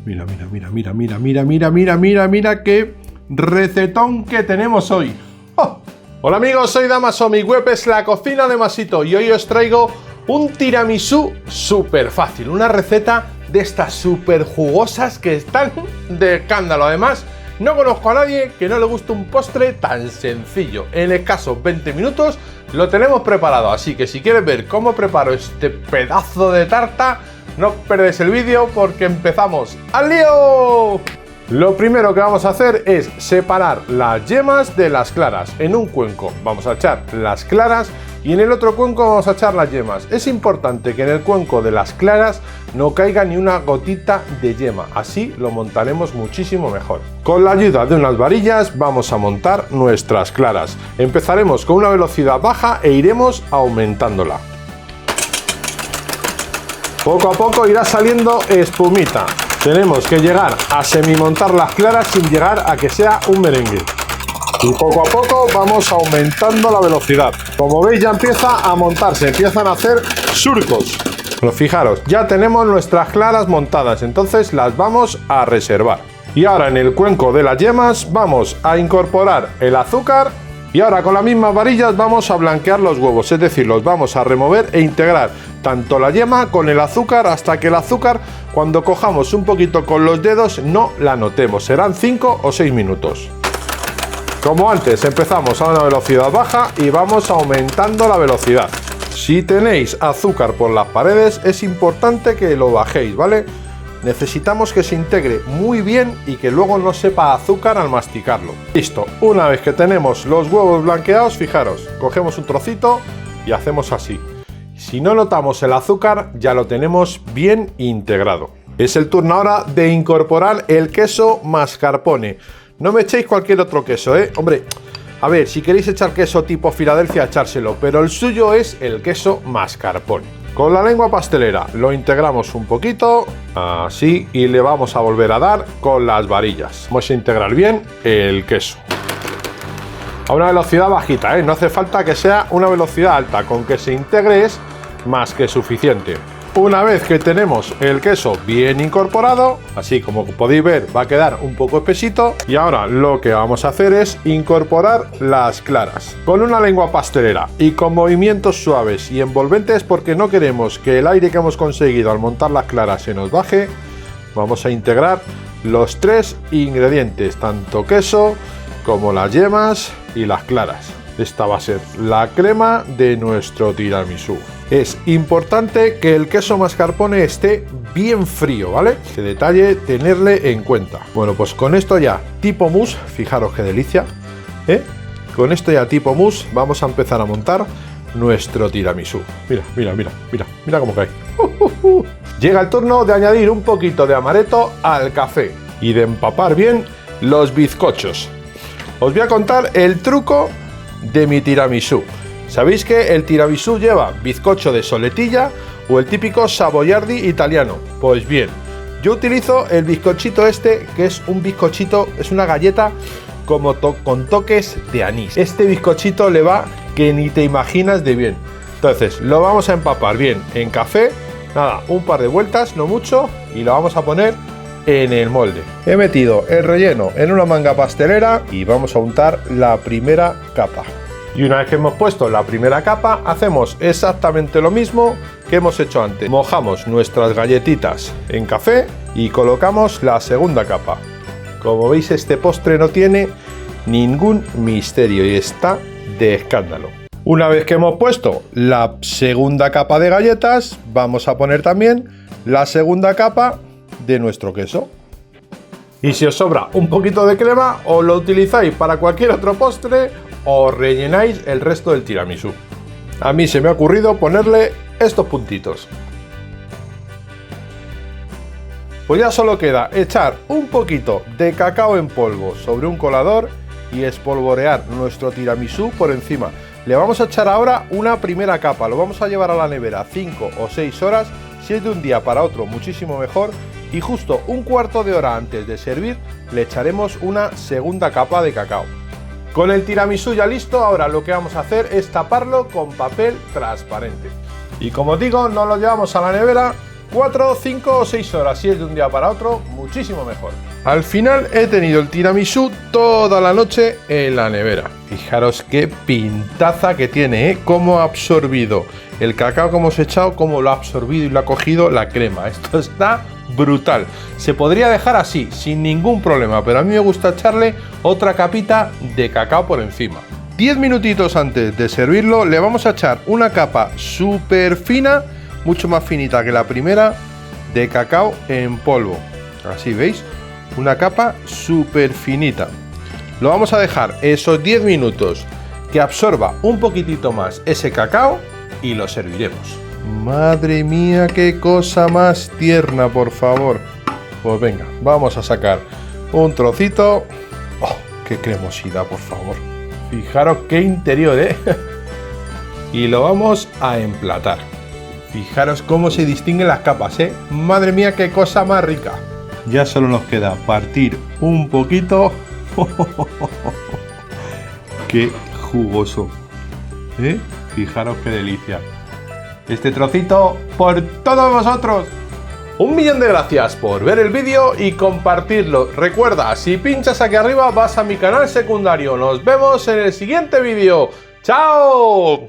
Mira, mira, mira, mira, mira, mira, mira, mira, mira, mira qué recetón que tenemos hoy. ¡Oh! Hola amigos, soy Damaso, mi web es La Cocina de Masito y hoy os traigo un tiramisú súper fácil, una receta de estas súper jugosas que están de escándalo. Además, no conozco a nadie que no le guste un postre tan sencillo. En escasos 20 minutos lo tenemos preparado, así que si quieres ver cómo preparo este pedazo de tarta, no os perdéis el vídeo porque empezamos. ¡Al lío! Lo primero que vamos a hacer es separar las yemas de las claras. En un cuenco vamos a echar las claras y en el otro cuenco vamos a echar las yemas. Es importante que en el cuenco de las claras no caiga ni una gotita de yema, así lo montaremos muchísimo mejor. Con la ayuda de unas varillas vamos a montar nuestras claras. Empezaremos con una velocidad baja e iremos aumentándola. Poco a poco irá saliendo espumita. Tenemos que llegar a semimontar las claras sin llegar a que sea un merengue. Y poco a poco vamos aumentando la velocidad. Como veis ya empieza a montarse, empiezan a hacer surcos. Pero fijaros, ya tenemos nuestras claras montadas, entonces las vamos a reservar. Y ahora en el cuenco de las yemas vamos a incorporar el azúcar. Y ahora con las mismas varillas vamos a blanquear los huevos, es decir, los vamos a remover e integrar tanto la yema con el azúcar hasta que el azúcar, cuando cojamos un poquito con los dedos, no la notemos. Serán 5 o 6 minutos. Como antes, empezamos a una velocidad baja y vamos aumentando la velocidad. Si tenéis azúcar por las paredes, es importante que lo bajéis, ¿vale? Necesitamos que se integre muy bien y que luego no sepa azúcar al masticarlo. Listo, una vez que tenemos los huevos blanqueados, fijaros, cogemos un trocito y hacemos así. Si no notamos el azúcar, ya lo tenemos bien integrado. Es el turno ahora de incorporar el queso mascarpone. No me echéis cualquier otro queso, ¿eh? Hombre, a ver, si queréis echar queso tipo Filadelfia, echárselo, pero el suyo es el queso mascarpone. Con la lengua pastelera lo integramos un poquito, así, y le vamos a volver a dar con las varillas. Vamos a integrar bien el queso. A una velocidad bajita, ¿eh? No hace falta que sea una velocidad alta, con que se integre es más que suficiente. Una vez que tenemos el queso bien incorporado, así como podéis ver va a quedar un poco espesito, y ahora lo que vamos a hacer es incorporar las claras. Con una lengua pastelera y con movimientos suaves y envolventes, porque no queremos que el aire que hemos conseguido al montar las claras se nos baje, vamos a integrar los tres ingredientes, tanto queso como las yemas y las claras. Esta va a ser la crema de nuestro tiramisú. Es importante que el queso mascarpone esté bien frío, ¿vale? Este detalle tenerle en cuenta. Bueno, pues con esto ya tipo mousse, fijaros qué delicia, ¿eh? Con esto ya tipo mousse vamos a empezar a montar nuestro tiramisú. Mira, mira, mira, mira, mira cómo cae. Llega el turno de añadir un poquito de amaretto al café y de empapar bien los bizcochos. Os voy a contar el truco de mi tiramisú. Sabéis que el tiramisú lleva bizcocho de soletilla o el típico savoiardi italiano. Pues bien, yo utilizo el bizcochito este, que es un bizcochito, es una galleta como con toques de anís. Este bizcochito le va que ni te imaginas de bien. Entonces lo vamos a empapar bien en café, nada, un par de vueltas, no mucho, y lo vamos a poner en el molde. He metido el relleno en una manga pastelera y vamos a untar la primera capa. Y una vez que hemos puesto la primera capa, hacemos exactamente lo mismo que hemos hecho antes. Mojamos nuestras galletitas en café y colocamos la segunda capa. Como veis, este postre no tiene ningún misterio y está de escándalo. Una vez que hemos puesto la segunda capa de galletas, vamos a poner también la segunda capa de nuestro queso. Y si os sobra un poquito de crema, os lo utilizáis para cualquier otro postre o rellenáis el resto del tiramisú. A mí se me ha ocurrido ponerle estos puntitos. Pues ya solo queda echar un poquito de cacao en polvo sobre un colador y espolvorear nuestro tiramisú por encima. Le vamos a echar ahora una primera capa, lo vamos a llevar a la nevera 5 o 6 horas, si es de un día para otro muchísimo mejor, y justo un cuarto de hora antes de servir le echaremos una segunda capa de cacao. Con el tiramisú ya listo, ahora lo que vamos a hacer es taparlo con papel transparente. Y como digo, no lo llevamos a la nevera 4, 5 o 6 horas. Si es de un día para otro, muchísimo mejor. Al final he tenido el tiramisú toda la noche en la nevera. Fijaros qué pintaza que tiene, ¿eh? Cómo ha absorbido el cacao que hemos echado, cómo lo ha absorbido y lo ha cogido la crema. Esto está brutal. Se podría dejar así, sin ningún problema, pero a mí me gusta echarle otra capita de cacao por encima. 10 minutitos antes de servirlo le vamos a echar una capa súper fina, mucho más finita que la primera, de cacao en polvo. Así veis, una capa súper finita. Lo vamos a dejar esos 10 minutos que absorba un poquitito más ese cacao y lo serviremos. Madre mía, qué cosa más tierna, por favor. Pues venga, vamos a sacar un trocito. ¡Oh, qué cremosidad, por favor! Fijaros qué interior, ¿eh? Y lo vamos a emplatar. Fijaros cómo se distinguen las capas, ¿eh? Madre mía, qué cosa más rica. Ya solo nos queda partir un poquito. ¡Qué jugoso! ¿Eh? Fijaros qué delicia. Este trocito por todos vosotros. 1.000.000 de gracias por ver el vídeo y compartirlo. Recuerda, si pinchas aquí arriba vas a mi canal secundario. Nos vemos en el siguiente vídeo. ¡Chao!